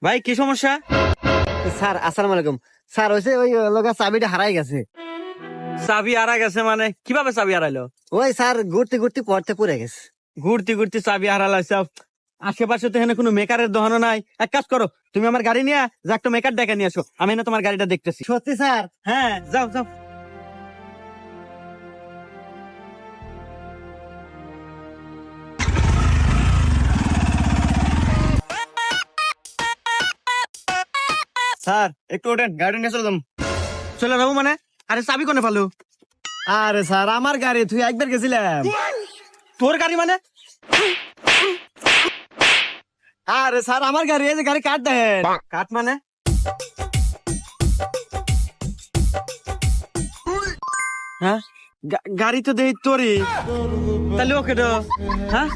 ভাই কি সমস্যা? স্যার আসসালামু আলাইকুম। স্যার হয়েছে ওই লগা চাবিটা হারাই গেছে। চাবি হারা গেছে মানে কিভাবে চাবি হারাইলো? ওই স্যার ঘুরতে ঘুরতে পড়তে পড়ে গেছে। ঘুরতে ঘুরতে চাবি হারালাইছে। আশেপাশে তো এখানে কোনো মেকারের দোকানও নাই। এক কাজ করো, তুমি আমার গাড়ি নিয়ে যা একটা মেকার ডেকে নিয়ে আসো, আমি না তোমার গাড়িটা দেখতেছি। সত্যি স্যার? হ্যাঁ, যাও যাও। স্যার একটু ওঠেন, গাড়ি নিয়ে চলে যাম। চলে যাবো মানে? আরে চাবি কোনে ফালো? আরে স্যার আমার গাড়ি, তুই একবার গেছিলাম। তোর গাড়ি মানে? আরে স্যার আমার গাড়ি, এই যে গাড়ি কাট দেন। কাট মানে? হ্যাঁ, গাড়ি তো দেই তোরই, তাহলে ওকে তো। হ্যাঁ